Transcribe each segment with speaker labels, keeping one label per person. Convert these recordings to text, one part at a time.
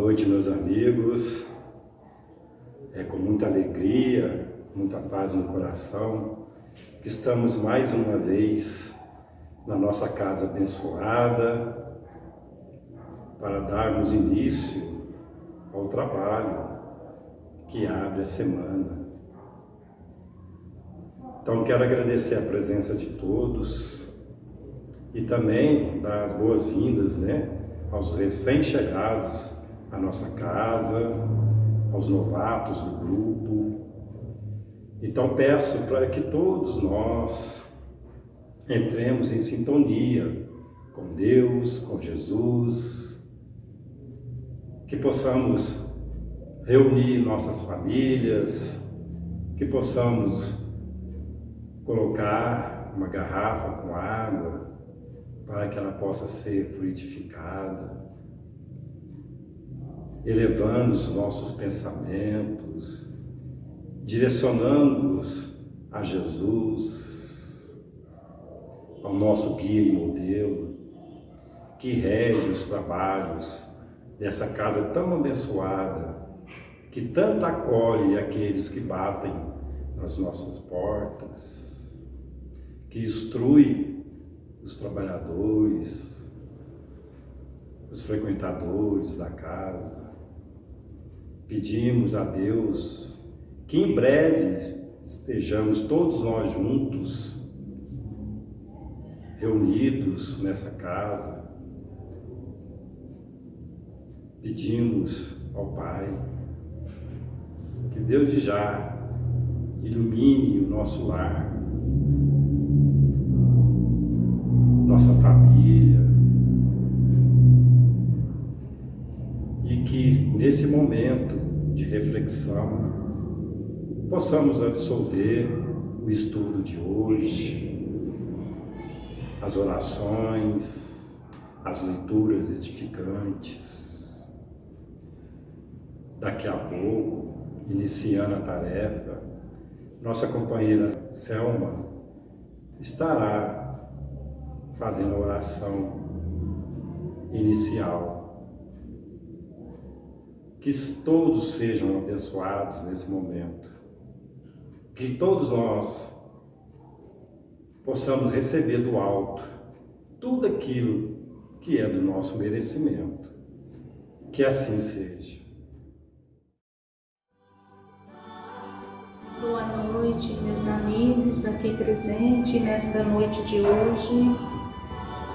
Speaker 1: noite, meus amigos. É com muita alegria, muita paz no coração que estamos mais uma vez na nossa casa abençoada para darmos início ao trabalho que abre a semana. Então quero agradecer a presença de todos e também dar as boas-vindas, aos recém-chegados à nossa casa, aos novatos do grupo. Então peço para que todos nós entremos em sintonia com Deus, com Jesus, que possamos reunir nossas famílias, que possamos colocar uma garrafa com água para que ela possa ser fluidificada, elevando os nossos pensamentos, direcionando-os a Jesus, ao nosso guia e modelo, que rege os trabalhos dessa casa tão abençoada, que tanto acolhe aqueles que batem nas nossas portas, que instrui os trabalhadores, os frequentadores da casa. Pedimos a Deus que em breve estejamos todos nós juntos, reunidos nessa casa. Pedimos ao Pai que Deus de já ilumine o nosso lar, nossa família, e que nesse momento de reflexão possamos absorver o estudo de hoje, as orações, as leituras edificantes. Daqui a pouco, iniciando a tarefa, nossa companheira Selma estará fazendo a oração inicial. Que todos sejam abençoados nesse momento. Que todos nós possamos receber do alto tudo aquilo que é do nosso merecimento. Que assim seja.
Speaker 2: Boa noite, meus amigos aqui presentes nesta noite de hoje.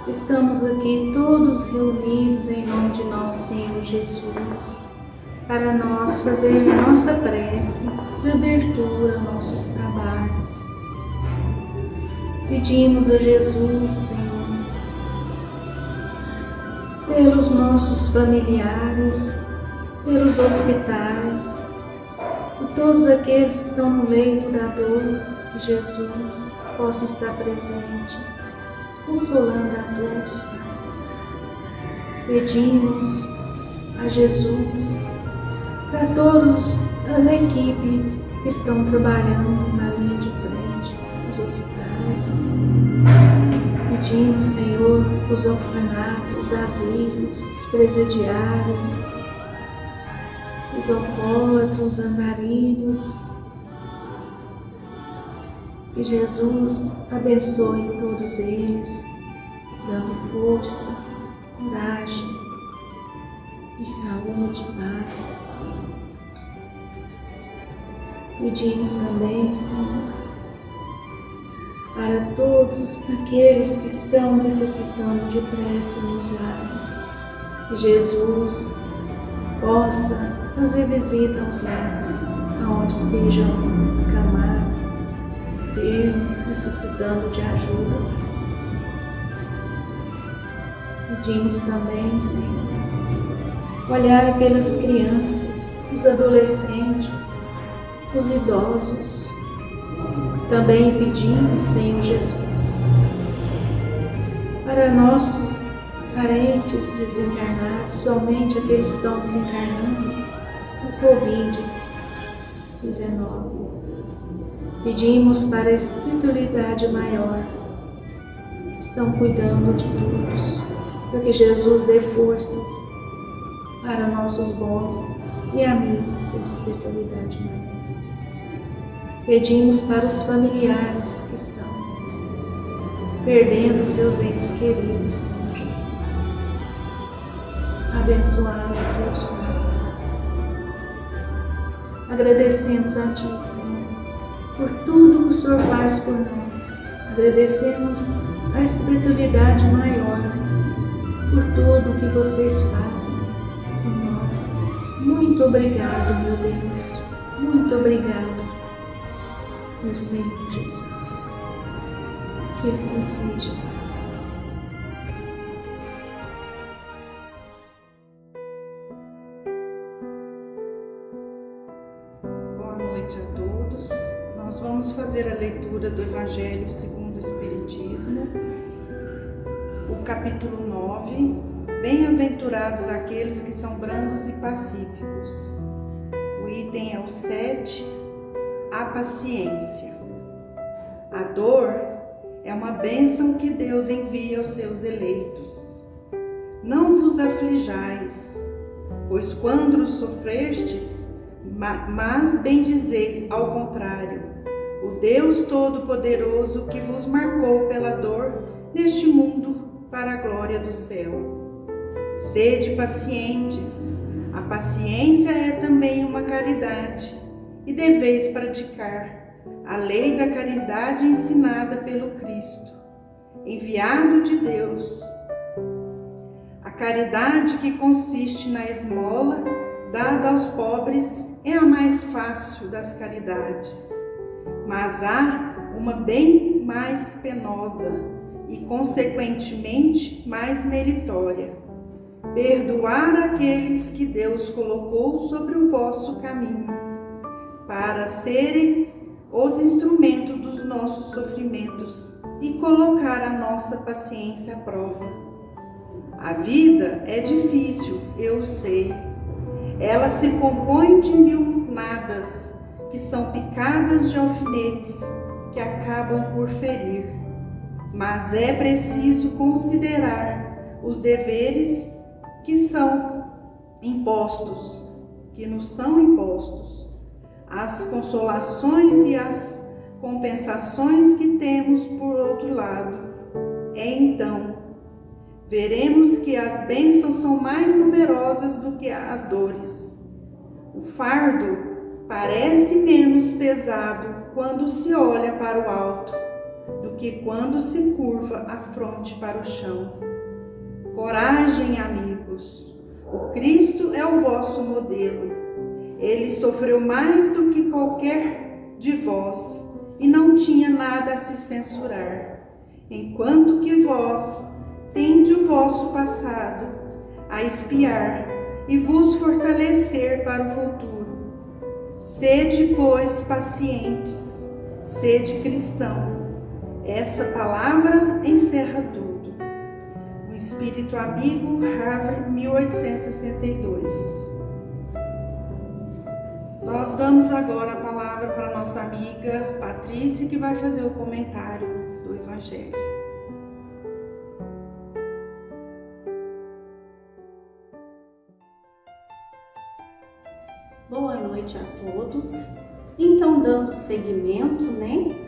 Speaker 2: Estamos aqui todos reunidos em nome de nosso Senhor Jesus, para nós fazer nossa prece de abertura a nossos trabalhos. Pedimos a Jesus, Senhor, pelos nossos familiares, pelos hospitais, por todos aqueles que estão no leito da dor, que Jesus possa estar presente, consolando a todos. Pedimos a Jesus para todas as equipes que estão trabalhando na linha de frente, nos hospitais. Pedimos, Senhor, os orfanatos, os asilos, os presidiários, os alcoólatras, os andarilhos. Que Jesus abençoe todos eles, dando força, coragem e saúde e paz. Pedimos também, Senhor, para todos aqueles que estão necessitando de prece nos lares, que Jesus possa fazer visita aos lares, aonde estejam acamados, enfermos, necessitando de ajuda. Pedimos também, Senhor, olhai pelas crianças, os adolescentes, os idosos. Também pedimos, Senhor Jesus, para nossos parentes desencarnados, somente aqueles que estão desencarnando do Covid-19. Pedimos para a espiritualidade maior, que estão cuidando de todos, para que Jesus dê forças para nossos bons e amigos da espiritualidade maior. Pedimos para os familiares que estão perdendo seus entes queridos, Senhor Jesus. Abençoai a todos nós. Agradecemos a Ti, Senhor, por tudo que o Senhor faz por nós. Agradecemos a espiritualidade maior por tudo que vocês fazem por nós. Muito obrigado, meu Deus. Muito obrigado, meu Senhor Jesus. Que assim seja.
Speaker 3: Boa noite a todos. Nós vamos fazer a leitura do Evangelho segundo o Espiritismo, o capítulo 9. Bem-aventurados aqueles que são brandos e pacíficos. O item é o 7, a paciência. A dor é uma bênção que Deus envia aos seus eleitos. Não vos aflijais, pois quando sofrestes, mas bendizei ao contrário, o Deus Todo-Poderoso que vos marcou pela dor neste mundo para a glória do céu. Sede pacientes, a paciência é também uma caridade, e deveis praticar a lei da caridade ensinada pelo Cristo, enviado de Deus. A caridade que consiste na esmola dada aos pobres é a mais fácil das caridades, mas há uma bem mais penosa e, consequentemente, mais meritória: perdoar aqueles que Deus colocou sobre o vosso caminho, para serem os instrumentos dos nossos sofrimentos e colocar a nossa paciência à prova. A vida é difícil, eu sei. Ela se compõe de mil nadas, que são picadas de alfinetes que acabam por ferir. Mas é preciso considerar os deveres que nos são impostos, as consolações e as compensações que temos por outro lado. Então, veremos que as bênçãos são mais numerosas do que as dores. O fardo parece menos pesado quando se olha para o alto do que quando se curva a fronte para o chão. Coragem, amigos! O Cristo é o vosso modelo. Ele sofreu mais do que qualquer de vós e não tinha nada a se censurar, enquanto que vós tende o vosso passado a espiar e vos fortalecer para o futuro. Sede, pois, pacientes, sede cristão. Essa palavra encerra tudo. O Espírito Amigo, Harvard, 1862. Nós damos agora a palavra para nossa amiga Patrícia, que vai fazer o comentário do Evangelho.
Speaker 4: Boa noite a todos. Então, dando seguimento,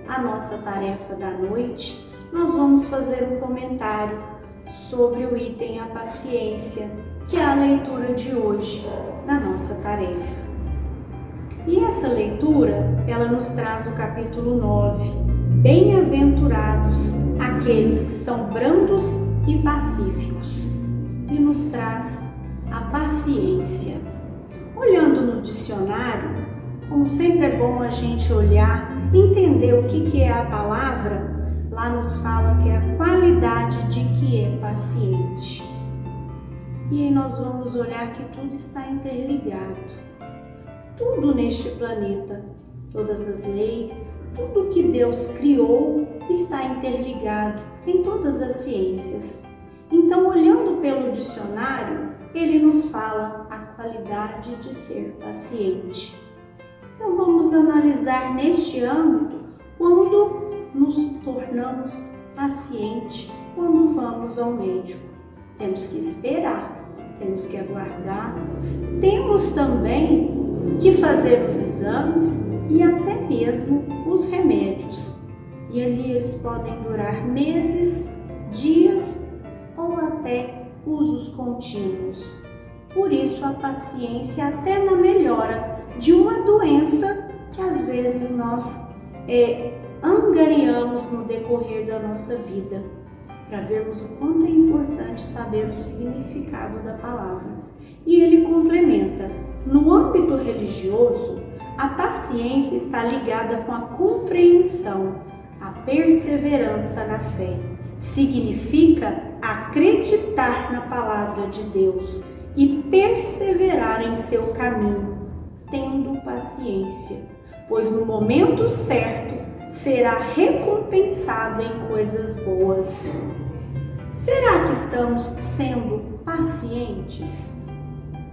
Speaker 4: à nossa tarefa da noite, nós vamos fazer um comentário sobre o item a paciência, que é a leitura de hoje da nossa tarefa. E essa leitura, ela nos traz o capítulo 9, Bem-aventurados aqueles que são brandos e pacíficos, e nos traz a paciência. Olhando no dicionário, como sempre é bom a gente olhar, entender o que é a palavra, lá nos fala que é a qualidade de que é paciente. E aí nós vamos olhar que tudo está interligado. Tudo neste planeta, todas as leis, tudo que Deus criou está interligado em todas as ciências. Então, olhando pelo dicionário, ele nos fala a qualidade de ser paciente. Então, vamos analisar neste âmbito quando nos tornamos pacientes, quando vamos ao médico. Temos que esperar, temos que aguardar. Temos também que fazer os exames e até mesmo os remédios. E ali eles podem durar meses, dias ou até usos contínuos. Por isso a paciência até na melhora de uma doença que às vezes nós angariamos no decorrer da nossa vida, para vermos o quanto é importante saber o significado da palavra. E ele complementa: no âmbito religioso, a paciência está ligada com a compreensão, a perseverança na fé. Significa acreditar na palavra de Deus e perseverar em seu caminho, tendo paciência, pois no momento certo será recompensado em coisas boas. Será que estamos sendo pacientes?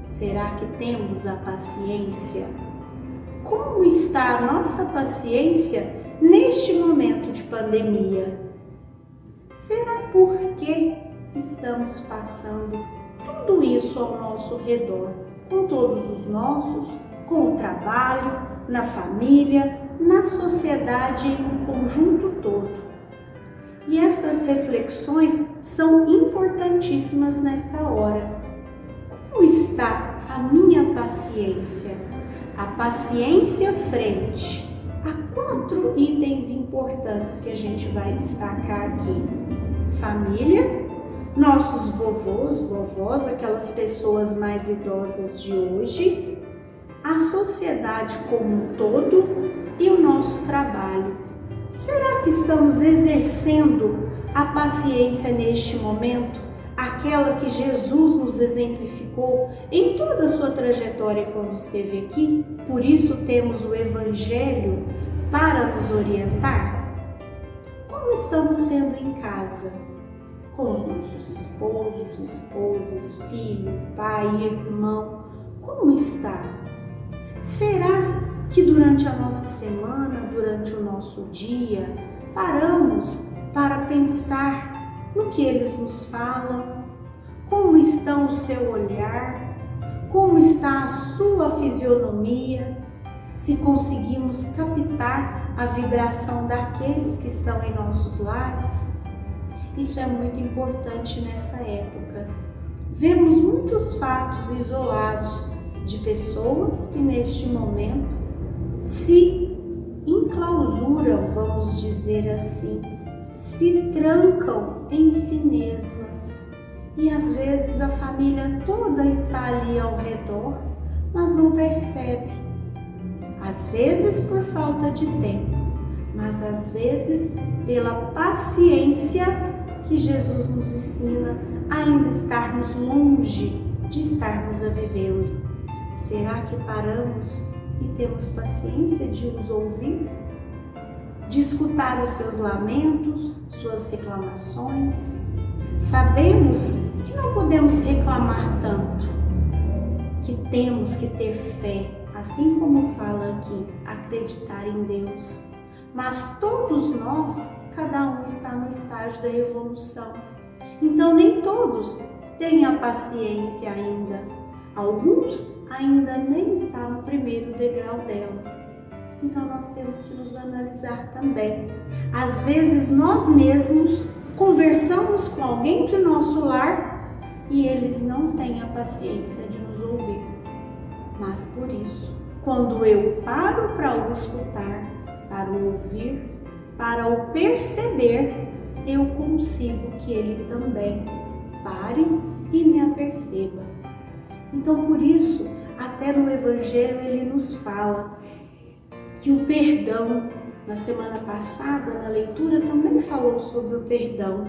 Speaker 4: Será que temos a paciência? Como está a nossa paciência neste momento de pandemia? Será porque estamos passando tudo isso ao nosso redor, com todos os nossos, com o trabalho, na família, na sociedade em um conjunto todo? E estas reflexões são importantíssimas nessa hora. Como está a minha paciência? A paciência frente a 4 itens importantes que a gente vai destacar aqui: família, nossos vovôs, vovós, aquelas pessoas mais idosas de hoje, a sociedade como um todo e o nosso trabalho. Será que estamos exercendo a paciência neste momento? Aquela que Jesus nos exemplificou em toda a sua trajetória quando esteve aqui? Por isso temos o Evangelho para nos orientar. Como estamos sendo em casa? Com os nossos esposos, esposas, filho, pai, irmão. Como está? Será que durante a nossa semana, durante o nosso dia, paramos para pensar no que eles nos falam? Como está o seu olhar? Como está a sua fisionomia? Se conseguimos captar a vibração daqueles que estão em nossos lares? Isso é muito importante nessa época. Vemos muitos fatos isolados de pessoas que neste momento se enclausuram, vamos dizer assim, se trancam em si mesmas. E às vezes a família toda está ali ao redor, mas não percebe. Às vezes por falta de tempo, mas às vezes pela paciência que Jesus nos ensina a ainda estarmos longe de estarmos a vivê-lo. Será que paramos e temos paciência de os ouvir? De escutar os seus lamentos, suas reclamações? Sabemos que não podemos reclamar tanto, que temos que ter fé, assim como fala aqui, acreditar em Deus. Mas todos nós, cada um está no estágio da evolução. Então nem todos têm a paciência ainda. Alguns ainda nem estão no primeiro degrau dela. Então nós temos que nos analisar também. Às vezes nós mesmos conversamos com alguém de nosso lar e eles não têm a paciência de nos ouvir. Mas por isso, quando eu paro para o escutar, para o ouvir, para o perceber, eu consigo que ele também pare e me aperceba. Então por isso, até no Evangelho ele nos fala que o perdão, na semana passada, na leitura, também falou sobre o perdão.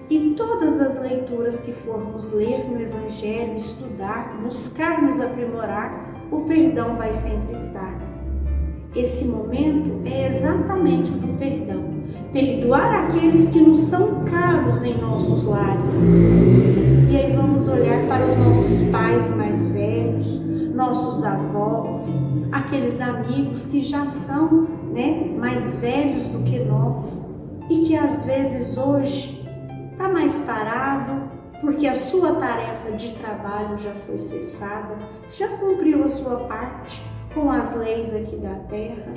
Speaker 4: E todas as leituras que formos ler no Evangelho, estudar, buscar nos aprimorar, o perdão vai sempre estar. Esse momento é exatamente o do perdão. Perdoar aqueles que nos são caros em nossos lares. E aí vamos olhar para os nossos pais mais velhos, nossos avós, aqueles amigos que já são, mais velhos do que nós e que às vezes hoje está mais parado, porque a sua tarefa de trabalho já foi cessada, já cumpriu a sua parte com as leis aqui da terra.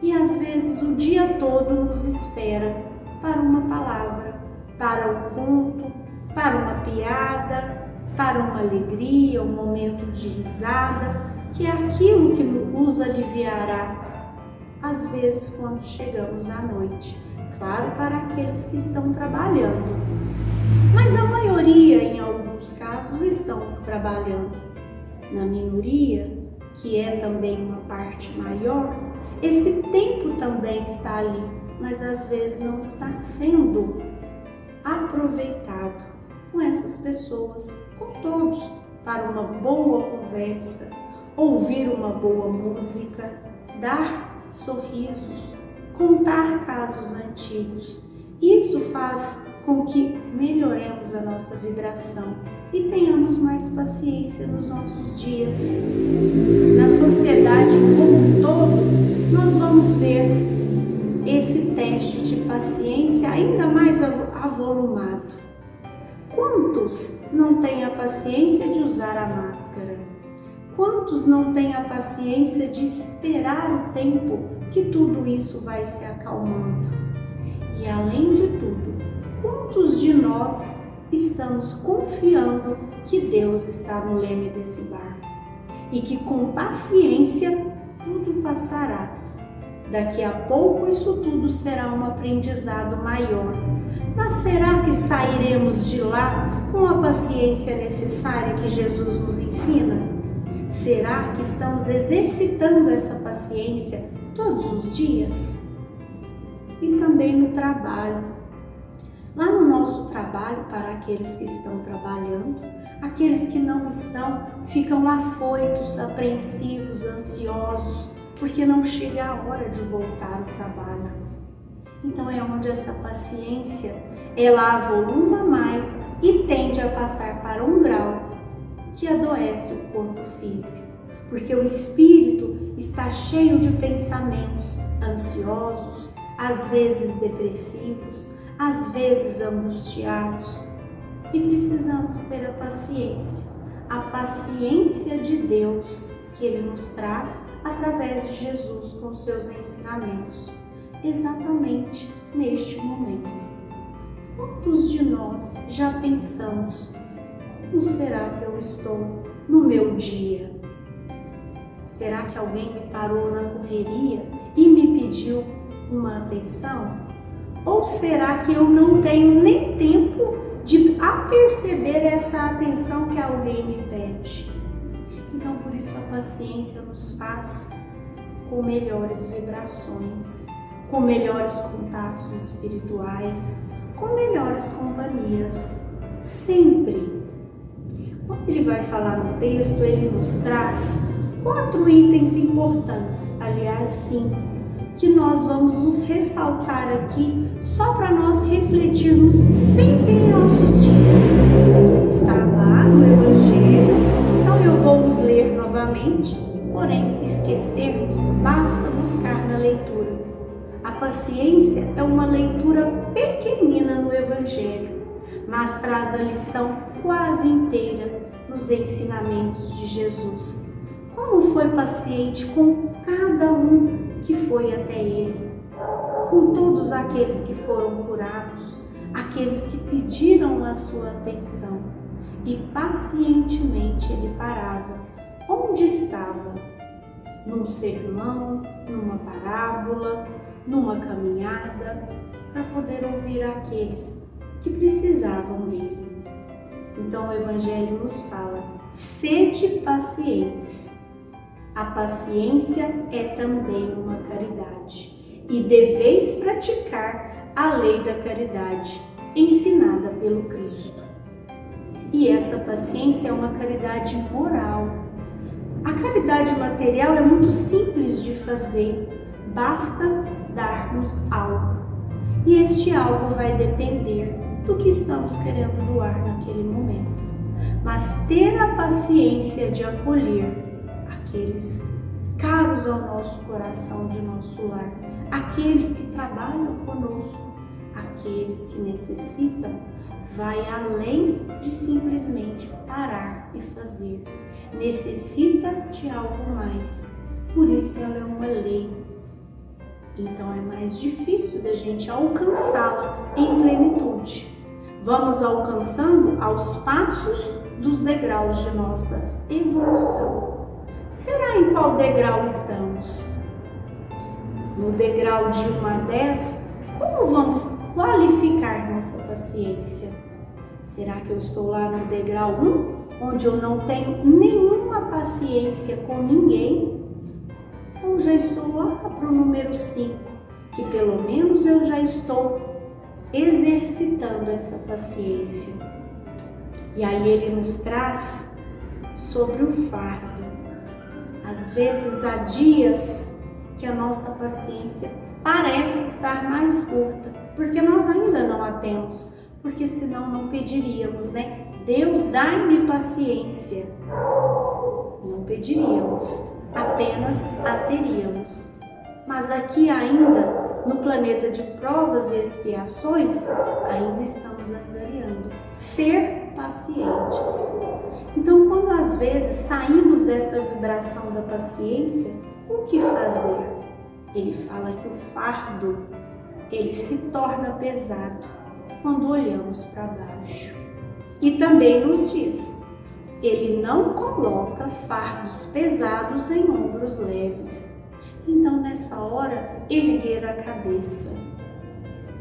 Speaker 4: E às vezes o dia todo nos espera para uma palavra, para o culto, para uma piada, para uma alegria, um momento de risada, que é aquilo que nos aliviará, às vezes, quando chegamos à noite. Claro, para aqueles que estão trabalhando. Mas a maioria, em alguns casos, estão trabalhando. Na minoria, que é também uma parte maior, esse tempo também está ali, mas às vezes não está sendo aproveitado com essas pessoas, com todos, para uma boa conversa, ouvir uma boa música, dar sorrisos, contar casos antigos. Isso faz com que melhoremos a nossa vibração e tenhamos mais paciência nos nossos dias. Na sociedade como um todo, nós vamos ver esse teste de paciência ainda mais avolumado. Quantos não têm a paciência de usar a máscara? Quantos não têm a paciência de esperar o tempo que tudo isso vai se acalmando? E além de tudo, quantos de nós estamos confiando que Deus está no leme desse barco e que com paciência tudo passará? Daqui a pouco isso tudo será um aprendizado maior. Mas será que sairemos de lá com a paciência necessária que Jesus nos ensina? Será que estamos exercitando essa paciência todos os dias? E também no trabalho. Lá no nosso trabalho, para aqueles que estão trabalhando, aqueles que não estão ficam afoitos, apreensivos, ansiosos, porque não chega a hora de voltar ao trabalho. Então é onde essa paciência, ela avoluma mais e tende a passar para um grau que adoece o corpo físico, porque o espírito está cheio de pensamentos ansiosos, às vezes depressivos, às vezes angustiados, e precisamos ter a paciência de Deus que Ele nos traz através de Jesus com seus ensinamentos, exatamente neste momento. Quantos de nós já pensamos, como será que eu estou no meu dia? Será que alguém me parou na correria e me pediu uma atenção? Ou será que eu não tenho nem tempo de aperceber essa atenção que alguém me pede? Então, por isso, a paciência nos faz com melhores vibrações, com melhores contatos espirituais, com melhores companhias, sempre. Quando ele vai falar no texto, ele nos traz 4 itens importantes, aliás 5, que nós vamos nos ressaltar aqui só para nós refletirmos sempre em nossos dias. Está lá no Evangelho, então eu vou os ler novamente, porém se esquecermos, basta buscar na leitura. A paciência é uma leitura pequenina no Evangelho, mas traz a lição quase inteira nos ensinamentos de Jesus. Como foi paciente com cada um que foi até Ele, com todos aqueles que foram curados, aqueles que pediram a sua atenção, e pacientemente Ele parava onde estava, num sermão, numa parábola, numa caminhada, para poder ouvir aqueles que precisavam dele. Então o Evangelho nos fala: sede pacientes. A paciência é também uma caridade, e deveis praticar a lei da caridade, ensinada pelo Cristo. E essa paciência é uma caridade moral. A caridade material é muito simples de fazer, basta darmos algo. E este algo vai depender do que estamos querendo doar naquele momento. Mas ter a paciência de acolher aqueles caros ao nosso coração, de nosso lar, aqueles que trabalham conosco, aqueles que necessitam, vai além de simplesmente parar e fazer. Necessita de algo mais. Por isso ela é uma lei. Então é mais difícil da gente alcançá-la em plenitude. Vamos alcançando aos passos dos degraus de nossa evolução. Será em qual degrau estamos? No degrau de 1 a 10, como vamos qualificar nossa paciência? Será que eu estou lá no degrau 1, onde eu não tenho nenhuma paciência com ninguém? Ou já estou lá para o número 5, que pelo menos eu já estou exercitando essa paciência? E aí ele nos traz sobre o fardo. Às vezes há dias que a nossa paciência parece estar mais curta, porque nós ainda não a temos, porque senão não pediríamos, né? Deus, dai-me paciência. Não pediríamos, apenas a teríamos. Mas aqui ainda, no planeta de provas e expiações, ainda estamos angariando. Ser pacientes. Então, quando às vezes saímos dessa vibração da paciência, o que fazer? Ele fala que o fardo, ele se torna pesado quando olhamos para baixo. E também nos diz, ele não coloca fardos pesados em ombros leves. Então, nessa hora, erguer a cabeça,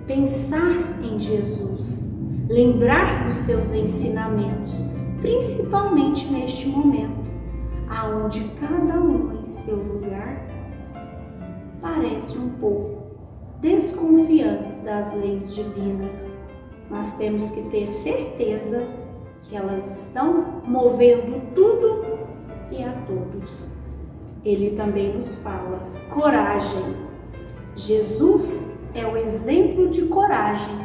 Speaker 4: pensar em Jesus, lembrar dos seus ensinamentos, principalmente neste momento, aonde cada um em seu lugar parece um pouco desconfiantes das leis divinas, mas temos que ter certeza que elas estão movendo tudo e a todos. Ele também nos fala, coragem. Jesus é o exemplo de coragem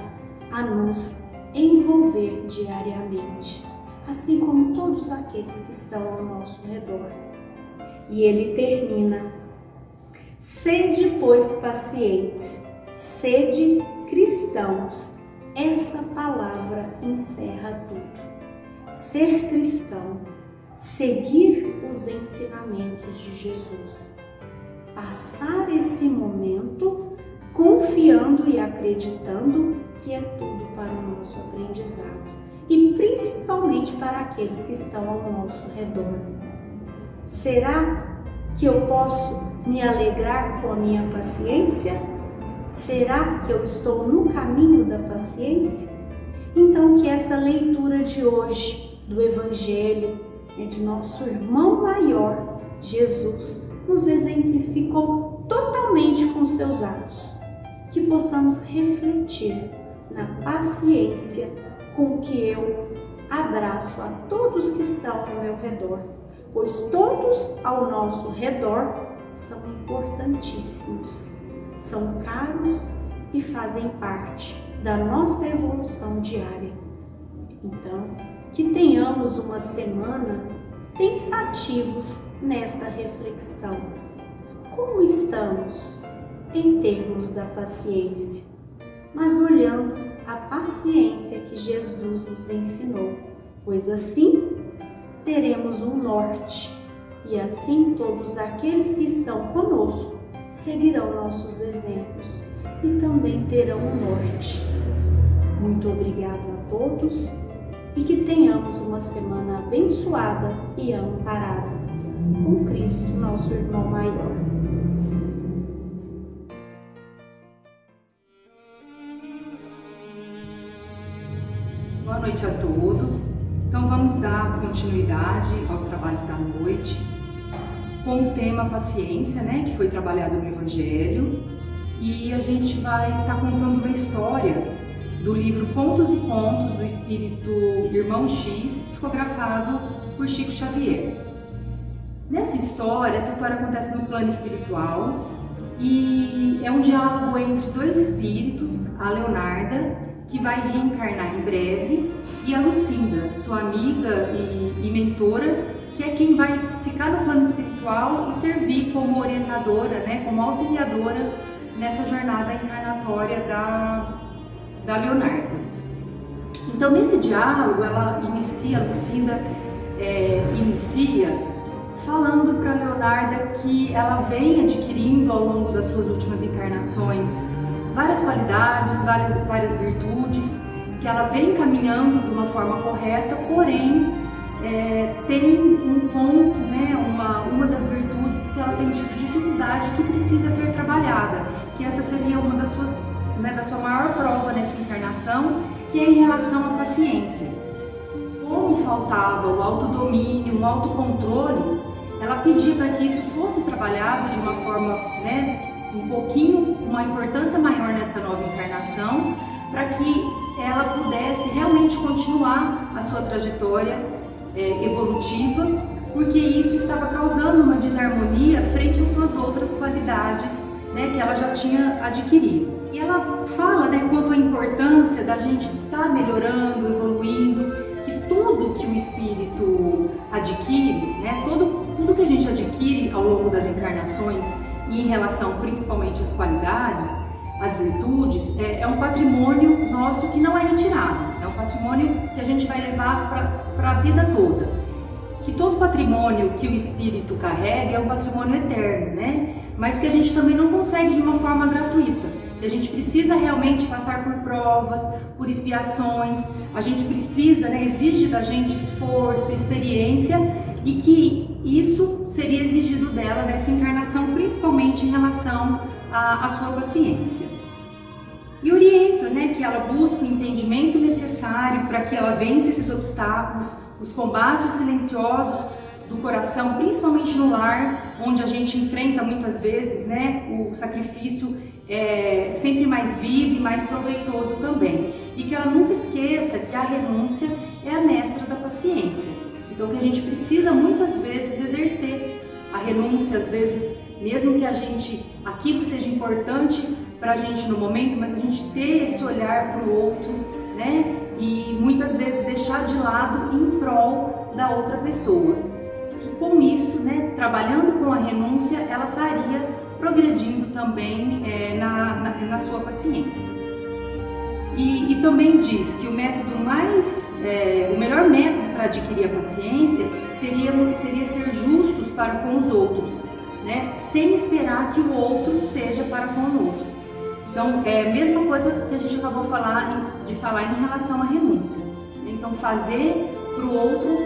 Speaker 4: a nos envolver diariamente, assim como todos aqueles que estão ao nosso redor. E ele termina, sede, pois, pacientes, sede cristãos. Essa palavra encerra tudo. Ser cristão, seguir os ensinamentos de Jesus, passar esse momento confiando e acreditando que é tudo para o nosso aprendizado e principalmente para aqueles que estão ao nosso redor. Será que eu posso me alegrar com a minha paciência? Será que eu estou no caminho da paciência? Então, que essa leitura de hoje do Evangelho, de nosso irmão maior, Jesus, nos exemplificou totalmente com seus atos. Que possamos refletir na paciência com que eu abraço a todos que estão ao meu redor, pois todos ao nosso redor são importantíssimos, são caros e fazem parte da nossa evolução diária. Então, que tenhamos uma semana pensativos nesta reflexão. Como estamos em termos da paciência? Mas olhando a paciência que Jesus nos ensinou, pois assim teremos um norte e assim todos aqueles que estão conosco seguirão nossos exemplos e também terão um norte. Muito obrigado a todos e que tenhamos uma semana abençoada e amparada com Cristo, nosso irmão maior.
Speaker 5: Boa noite a todos. Então vamos dar continuidade aos trabalhos da noite com o tema paciência, né, que foi trabalhado no Evangelho, e a gente vai estar contando uma história do livro Contos e Contos do Espírito Irmão X, psicografado por Chico Xavier. Essa história acontece no plano espiritual e é um diálogo entre dois espíritos, a Leonarda, que vai reencarnar em breve, e a Lucinda, sua amiga e mentora, que é quem vai ficar no plano espiritual e servir como orientadora, né, como auxiliadora nessa jornada encarnatória da Leonarda. Então, nesse diálogo, Lucinda inicia falando para Leonarda que ela vem adquirindo ao longo das suas últimas encarnações várias qualidades, várias virtudes, que ela vem caminhando de uma forma correta, porém tem um ponto, né, uma das virtudes que ela tem tido dificuldade, que precisa ser trabalhada, que essa seria uma das suas, né, da sua maior prova nessa encarnação, que é em relação à paciência. Como faltava o autodomínio, o autocontrole, ela pedia para que isso fosse trabalhado de uma forma, né, uma importância maior nessa nova encarnação, para que ela pudesse realmente continuar a sua trajetória evolutiva, porque isso estava causando uma desarmonia frente às suas outras qualidades, né, que ela já tinha adquirido. E ela fala, né, quanto à importância da gente estar melhorando, evoluindo, que tudo que o espírito adquire, né, tudo que a gente adquire ao longo das encarnações, em relação principalmente às qualidades, às virtudes, é um patrimônio nosso que não é retirado, é um patrimônio que a gente vai levar para a vida toda. Que todo patrimônio que o espírito carrega é um patrimônio eterno, né? Mas que a gente também não consegue de uma forma gratuita, que a gente precisa realmente passar por provas, por expiações, a gente precisa, né, exige da gente esforço, experiência, e que isso seria exigido dela nessa encarnação, principalmente em relação à sua paciência. E orienta, né, que ela busque o entendimento necessário para que ela vença esses obstáculos, os combates silenciosos do coração, principalmente no lar, onde a gente enfrenta muitas vezes, né, o sacrifício sempre mais vivo e mais proveitoso também. E que ela nunca esqueça que a renúncia é a mestra da paciência. Então, que a gente precisa muitas vezes exercer a renúncia, às vezes, mesmo que aquilo seja importante para a gente no momento, mas a gente ter esse olhar para o outro, né? E muitas vezes deixar de lado em prol da outra pessoa. Que com isso, né, trabalhando com a renúncia, ela estaria progredindo também na sua paciência. E também diz que o melhor método para adquirir a paciência seria ser justos para com os outros, né? Sem esperar que o outro seja para conosco. Então, é a mesma coisa que a gente acabou de falar em relação à renúncia. Então, fazer para o outro,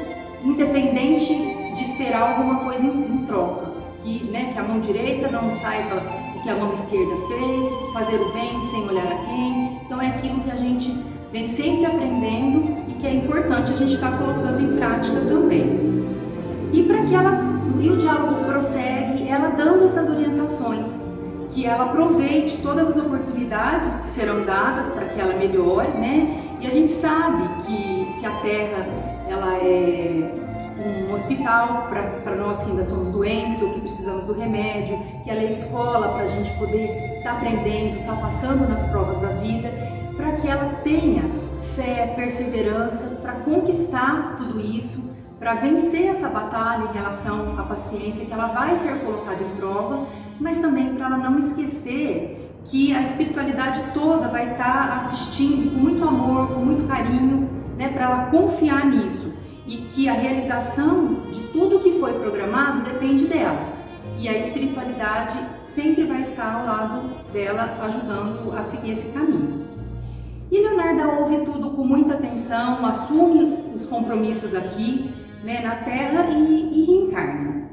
Speaker 5: independente de esperar alguma coisa em troca. Que a mão direita não saiba o que a mão esquerda fez, fazer o bem sem olhar a quem. Então, é aquilo que a gente vem sempre aprendendo e que é importante a gente estar colocando em prática também. E o diálogo prossegue, ela dando essas orientações, que ela aproveite todas as oportunidades que serão dadas para que ela melhore, né? E a gente sabe que a Terra, ela é um hospital para nós que ainda somos doentes ou que precisamos do remédio, que ela é escola para a gente poder estar aprendendo, estar passando nas provas da vida, para que ela tenha fé, perseverança para conquistar tudo isso, para vencer essa batalha em relação à paciência, que ela vai ser colocada em prova, mas também para ela não esquecer que a espiritualidade toda vai estar assistindo com muito amor, com muito carinho, né, para ela confiar nisso, e que a realização de tudo que foi programado depende dela, e a espiritualidade sempre vai estar ao lado dela, ajudando a seguir esse caminho. E Leonarda ouve tudo com muita atenção, assume os compromissos aqui, né, na Terra e reencarna.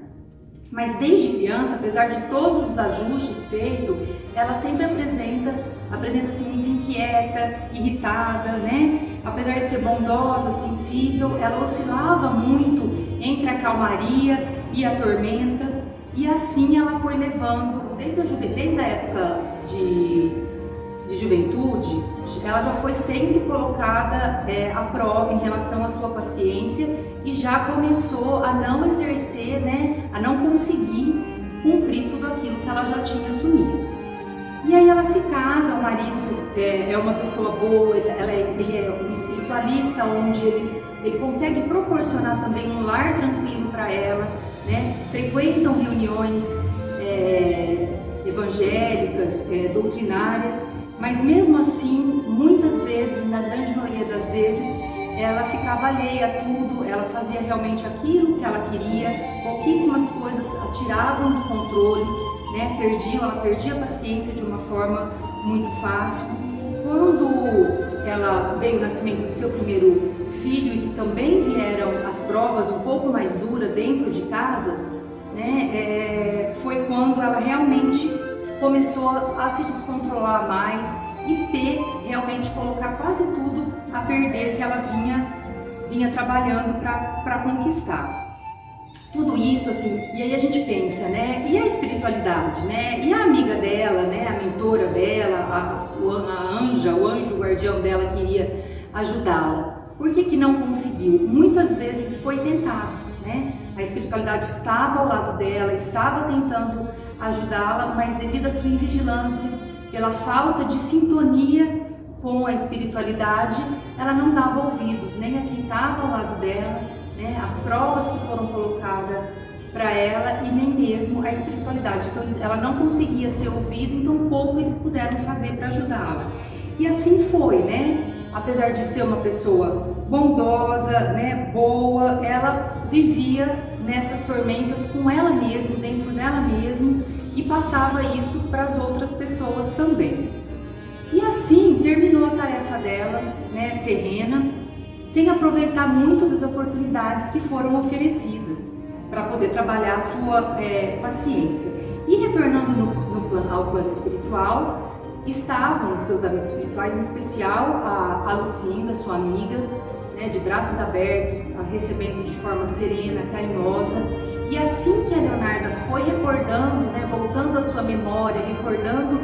Speaker 5: Mas desde criança, apesar de todos os ajustes feitos, ela sempre apresenta-se muito inquieta, irritada, né? Apesar de ser bondosa, sensível, ela oscilava muito entre a calmaria e a tormenta, e assim ela foi levando, desde a época de juventude, ela já foi sempre colocada à prova em relação à sua paciência e já começou a não exercer, né, a não conseguir cumprir tudo aquilo que ela já tinha assumido. E aí ela se casa, o marido é uma pessoa boa, ele é um espiritualista, onde ele consegue proporcionar também um lar tranquilo para ela, né? Frequentam reuniões evangélicas, doutrinárias, mas mesmo assim, muitas vezes, na grande maioria das vezes, ela ficava alheia a tudo, ela fazia realmente aquilo que ela queria, pouquíssimas coisas a tiravam do controle, né? Ela perdia a paciência de uma forma muito fácil. Quando ela veio o nascimento de seu primeiro filho e que também vieram as provas um pouco mais duras dentro de casa, né? Foi quando ela realmente começou a se descontrolar mais e realmente colocar quase tudo a perder que ela vinha trabalhando para conquistar. Tudo isso, assim, e aí a gente pensa, né? E a espiritualidade, né? E a amiga dela, né? A mentora dela, a anja, o anjo guardião dela queria ajudá-la. Por que não conseguiu? Muitas vezes foi tentado, né? A espiritualidade estava ao lado dela, estava tentando ajudá-la, mas devido à sua invigilância, pela falta de sintonia com a espiritualidade, ela não dava ouvidos, nem a quem estava ao lado dela, né, as provas que foram colocadas para ela e nem mesmo a espiritualidade. Então ela não conseguia ser ouvida, então pouco eles puderam fazer para ajudá-la. E assim foi, né? Apesar de ser uma pessoa bondosa, né, boa, ela vivia nessas tormentas com ela mesma, dentro dela mesma, e passava isso para as outras pessoas também. E assim terminou a tarefa dela, né, terrena, sem aproveitar muito das oportunidades que foram oferecidas para poder trabalhar a sua paciência. E retornando ao plano espiritual, estavam seus amigos espirituais, em especial a Lucinda, sua amiga, né, de braços abertos, recebendo de forma serena, carinhosa. E assim que a Leonarda foi recordando, né, voltando à sua memória, recordando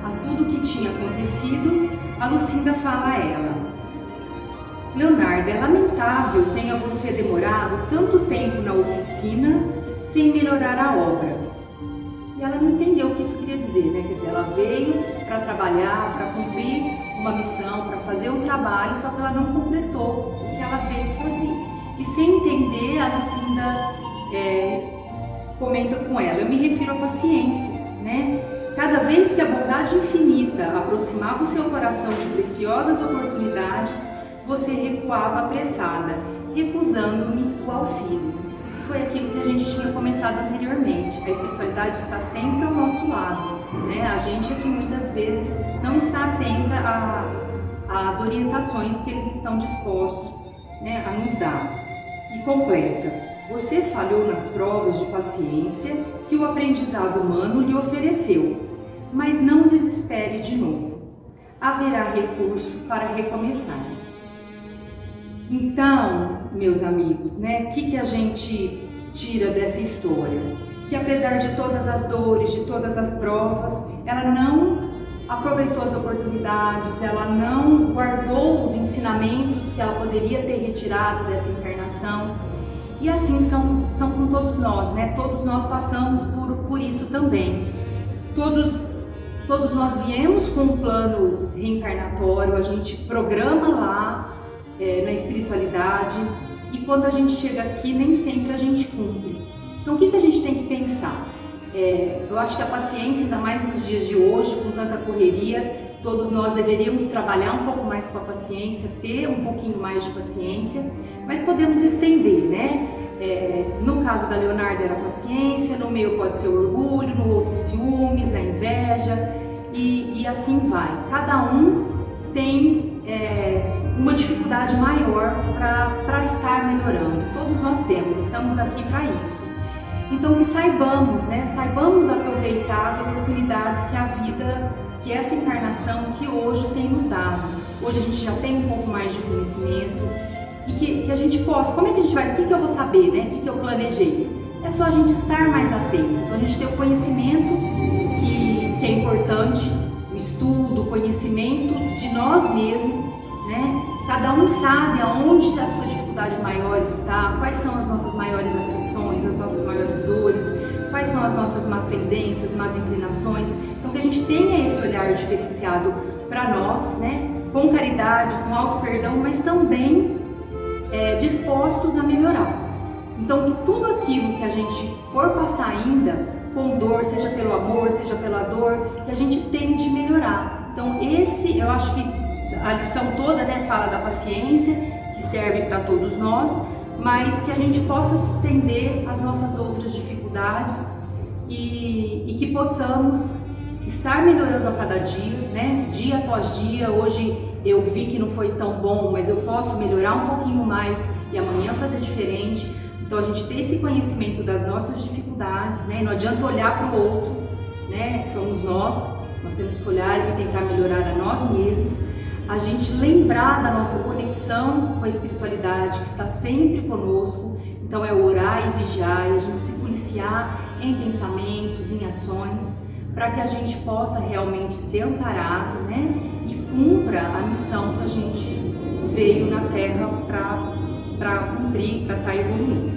Speaker 5: a tudo que tinha acontecido, a Lucinda fala a ela: Leonarda, é lamentável tenha você demorado tanto tempo na oficina sem melhorar a obra. E ela não entendeu o que isso queria dizer, né? Quer dizer, ela veio para trabalhar, para cumprir uma missão, para fazer um trabalho, só que ela não completou o que ela veio fazer. E sem entender, a Lucinda comenta com ela: eu me refiro à paciência, né? Cada vez que a bondade infinita aproximava o seu coração de preciosas oportunidades, você recuava apressada, recusando-me o auxílio. Foi aquilo que a gente tinha comentado anteriormente. A espiritualidade está sempre ao nosso lado, né? A gente é que muitas vezes não está atenta às orientações que eles estão dispostos, né, a nos dar. E completa: você falhou nas provas de paciência que o aprendizado humano lhe ofereceu, mas não desespere de novo. Haverá recurso para recomeçar. Então, meus amigos, né, o que a gente tira dessa história? Que apesar de todas as dores, de todas as provas, ela não aproveitou as oportunidades, ela não guardou os ensinamentos que ela poderia ter retirado dessa encarnação. E assim são com todos nós, né? Todos nós passamos por isso também. Todos nós viemos com um plano reencarnatório, a gente programa lá na espiritualidade, e quando a gente chega aqui nem sempre a gente cumpre. Então o que a gente tem que pensar? Eu acho que a paciência, ainda mais nos dias de hoje, com tanta correria, todos nós deveríamos trabalhar um pouco mais com a paciência, ter um pouquinho mais de paciência, mas podemos estender, né? No caso da Leonarda era a paciência, no meu pode ser o orgulho, no outro ciúmes, a inveja, e assim vai. Cada um tem uma dificuldade maior para estar melhorando. Todos nós estamos aqui para isso. Então que saibamos, né? Saibamos aproveitar as oportunidades que a vida, que essa encarnação que hoje tem nos dado. Hoje a gente já tem um pouco mais de conhecimento e que a gente possa, como é que a gente vai, o que eu vou saber, né? O que eu planejei? É só a gente estar mais atento. Então a gente tem o conhecimento que é importante, o estudo, o conhecimento de nós mesmos, né? Cada um sabe aonde a sua dificuldade maior está, quais são as nossas maiores aflições, as nossas maiores dores, quais são as nossas más tendências, más inclinações. Então que a gente tenha esse olhar diferenciado para nós, né? Com caridade, com auto-perdão, mas também dispostos a melhorar. Então que tudo aquilo que a gente for passar ainda, com dor, seja pelo amor, seja pela dor, que a gente tente melhorar. Então eu acho que a lição toda, né, fala da paciência, que serve para todos nós, mas que a gente possa se estender às nossas outras dificuldades e que possamos estar melhorando a cada dia, né, dia após dia. Hoje eu vi que não foi tão bom, mas eu posso melhorar um pouquinho mais e amanhã fazer diferente. Então a gente ter esse conhecimento das nossas dificuldades, né? Não adianta olhar para o outro, né? Somos nós temos que olhar e tentar melhorar a nós mesmos. A gente lembrar da nossa conexão com a espiritualidade que está sempre conosco. Então é orar e vigiar, e a gente se policiar em pensamentos, em ações, para que a gente possa realmente ser amparado, né? E cumpra a missão que a gente veio na Terra para cumprir, para estar evoluindo.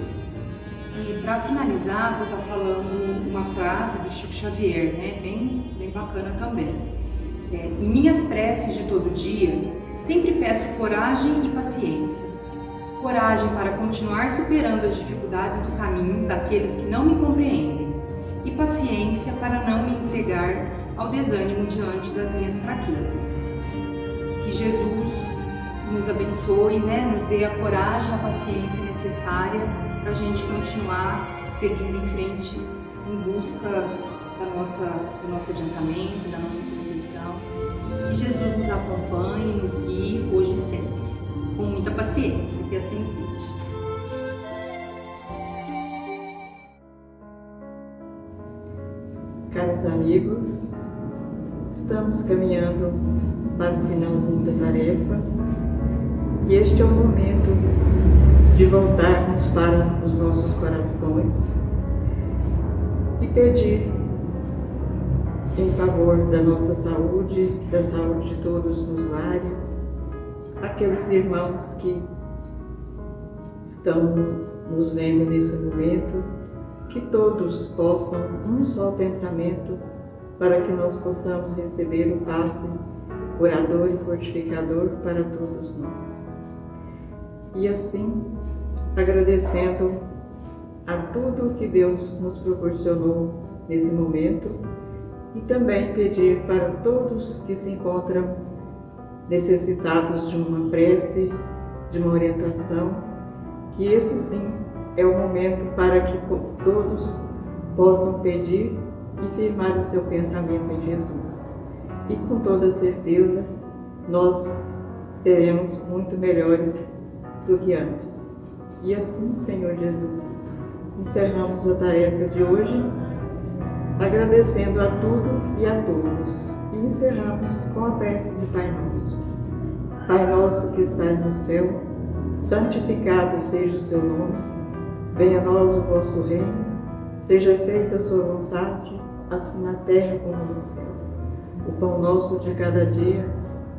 Speaker 5: E para finalizar, vou estar falando uma frase do Chico Xavier, né? Bem bacana também. Em minhas preces de todo dia, sempre peço coragem e paciência. Coragem para continuar superando as dificuldades do caminho daqueles que não me compreendem, e paciência para não me entregar ao desânimo diante das minhas fraquezas. Que Jesus nos abençoe, né? Nos dê a coragem, a paciência necessária para a gente continuar seguindo em frente em busca do nosso adiantamento, da nossa perfeição. Que Jesus nos acompanhe, nos guie hoje e sempre, com muita paciência, que assim seja.
Speaker 6: Caros amigos, estamos caminhando para o finalzinho da tarefa e este é o momento de voltarmos para os nossos corações e pedir em favor da nossa saúde, da saúde de todos nos lares, aqueles irmãos que estão nos vendo nesse momento, que todos possam um só pensamento para que nós possamos receber o passe curador e fortificador para todos nós. E assim, agradecendo a tudo que Deus nos proporcionou nesse momento e também pedir para todos que se encontram necessitados de uma prece, de uma orientação, que esse sim é o momento para que todos possam pedir e firmar o seu pensamento em Jesus. E com toda certeza, nós seremos muito melhores do que antes. E assim, Senhor Jesus, encerramos a tarefa de hoje, agradecendo a tudo e a todos. E encerramos com a prece de Pai Nosso. Pai nosso que estás no céu, santificado seja o seu nome. Venha a nós o vosso reino, seja feita a sua vontade, assim na terra como no céu. O pão nosso de cada dia,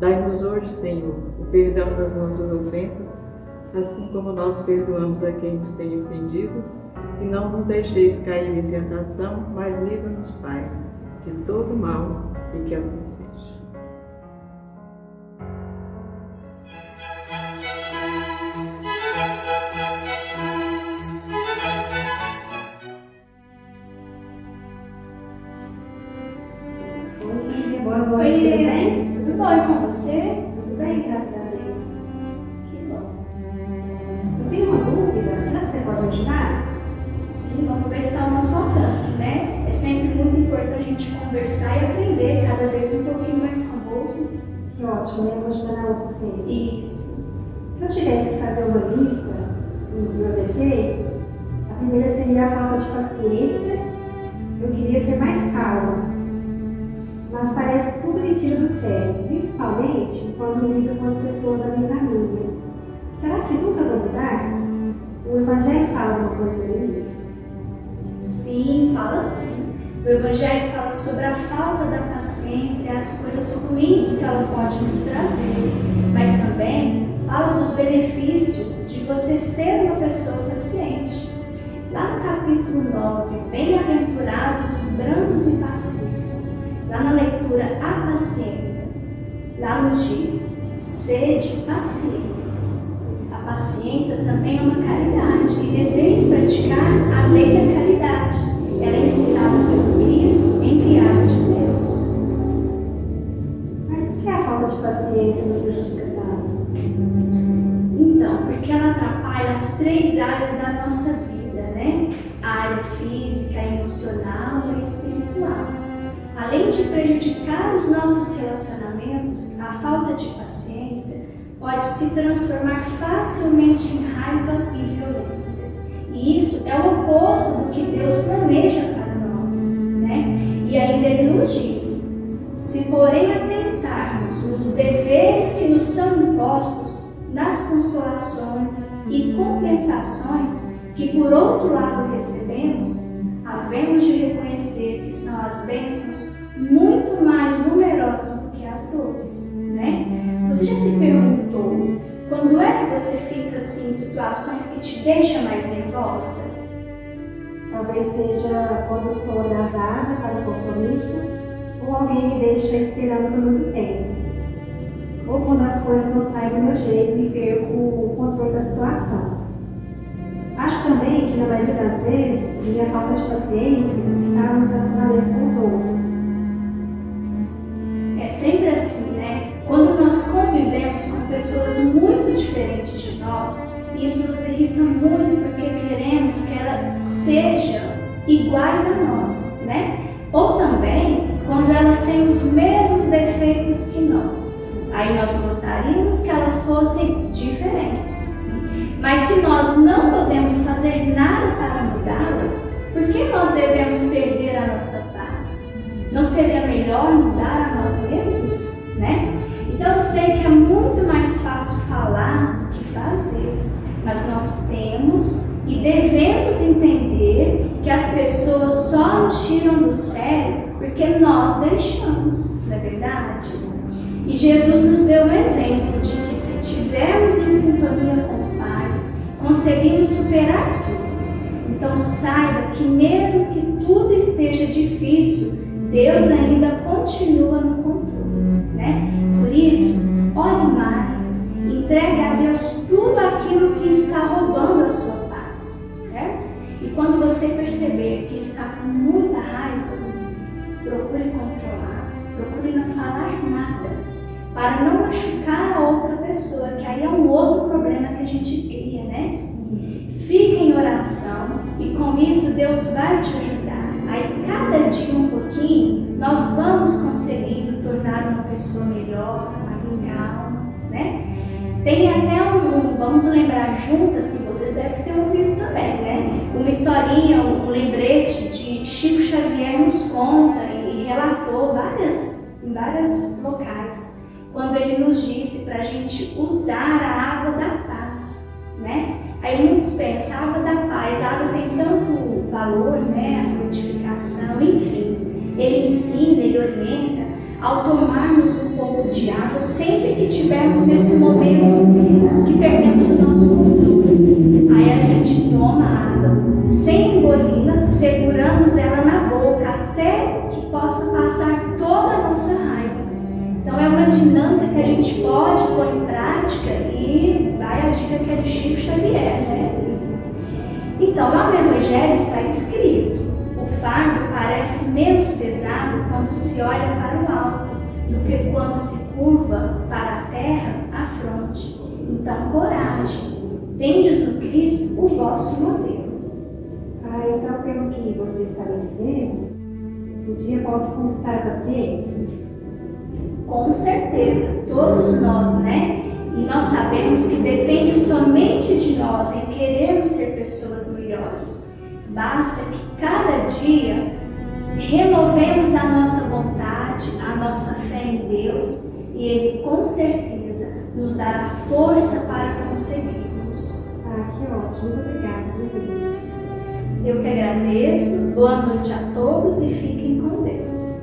Speaker 6: dai-nos hoje, Senhor, o perdão das nossas ofensas, assim como nós perdoamos a quem nos tem ofendido, e não nos deixeis cair em tentação, mas livra-nos, Pai, de todo mal, e que assim seja.
Speaker 7: Boa noite, tudo bem? Tudo bom, e com você? Tudo bem, graças a Deus. Que bom. Eu tenho uma dúvida, será que você pode ajudar? Sim, vamos ver se está ao nosso alcance, né? É sempre muito importante a gente conversar e aprender cada vez um pouquinho mais com o outro. Que ótimo, eu vou ajudar na outra sim. Isso. Se eu tivesse que fazer uma lista dos meus defeitos, a primeira seria a falta de paciência. Eu queria ser mais calma. Mas parece que tudo me tira do sério, principalmente quando lido com as pessoas da minha família. Será que nunca vou mudar? O Evangelho fala alguma coisa sobre isso?
Speaker 2: Sim, fala sim. O Evangelho fala sobre a falta da paciência, as coisas ruins que ela pode nos trazer, mas também fala dos benefícios de você ser uma pessoa paciente. Lá no capítulo 9, bem-aventurados os brandos e pacíficos, lá na leitura A Paciência, lá nos diz, sede pacientes. A paciência também é uma caridade e deveis praticar a lei da caridade. Ela é ensinada pelo
Speaker 7: de paciência nos prejudica tanto?
Speaker 2: Então, porque ela atrapalha as 3 áreas da nossa vida, né? A área física, a emocional e a espiritual. Além de prejudicar os nossos relacionamentos, a falta de paciência pode se transformar facilmente em raiva e violência. E isso é o oposto do que Deus planeja para nós, né? E ainda Ele nos diz: se porém atentarmos nos deveres que nos são impostos, nas consolações e compensações que por outro lado recebemos, havemos de reconhecer que são as bênçãos muito mais numerosas do que as dores, né? Você já se perguntou quando é que você fica assim em situações que te deixam mais nervosa?
Speaker 7: Talvez seja quando estou atrasada para o compromisso, ou alguém me deixa esperando por muito tempo, ou quando as coisas não saem do meu jeito e perco o controle da situação. Acho também que na maioria das vezes minha falta de paciência está nos relacionamentos com os outros.
Speaker 2: É sempre assim, né? Quando nós convivemos com pessoas muito diferentes de nós, isso nos irrita muito porque queremos que elas sejam iguais a nós, né? Ou também quando elas têm os mesmos defeitos que nós. Aí nós gostaríamos que elas fossem diferentes. Mas se nós não podemos fazer nada para mudá-las, por que nós devemos perder a nossa paz? Não seria melhor mudar a nós mesmos, né? Então eu sei que é muito mais fácil falar do que fazer, mas nós temos e devemos entender que as pessoas só nos tiram do sério porque nós deixamos, não é verdade? E Jesus nos deu um exemplo de que se tivermos em sintonia com o Pai, conseguimos superar tudo. Então saiba que mesmo que tudo esteja difícil, Deus ainda continua no controle, né? Por isso, ore mais, entregue a Deus tudo aquilo que está roubando a sua paz, certo? E quando você perceber que está com muita raiva, procure controlar, procure não falar nada, para não machucar a outra pessoa, que aí é um outro problema que a gente cria, né? Fique em oração e com isso Deus vai te ajudar. Aí cada dia um pouquinho, nós vamos conseguir tornar uma pessoa melhor, mais calma, né? Tem até vamos lembrar juntas, que vocês devem ter ouvido também, né? Uma historinha, um lembrete de Chico Xavier nos conta e relatou em vários locais, quando ele nos disse para a gente usar a água da paz, né? Aí muitos pensam, a água da paz, a água tem tanto valor, né? A frutificação, enfim. Ele ensina, ele orienta ao tomarmos um pouco de água sempre que tivermos nesse momento que perdemos o nosso controle. Aí a gente toma a água sem engoli-la, seguramos ela na boca até que possa passar toda a nossa raiva. Então é uma dinâmica que a gente pode pôr em prática e vai a dica que é de Chico Xavier, né? Então lá no Evangelho está escrito: o fardo parece menos pesado quando se olha para o alto do que quando se curva para a terra a fronte. Então coragem, tendes no Cristo o vosso modelo.
Speaker 7: Então pelo que você está me dizendo, um dia posso conquistar a paciência?
Speaker 2: Com certeza, todos nós, né? E nós sabemos que depende somente de nós em querermos ser pessoas melhores. Basta que cada dia renovemos a nossa vontade, a nossa fé em Deus, e Ele com certeza nos dará força para conseguirmos.
Speaker 7: Que ótimo, muito obrigada, meu Deus.
Speaker 2: Eu que agradeço, boa noite a todos e fiquem com Deus.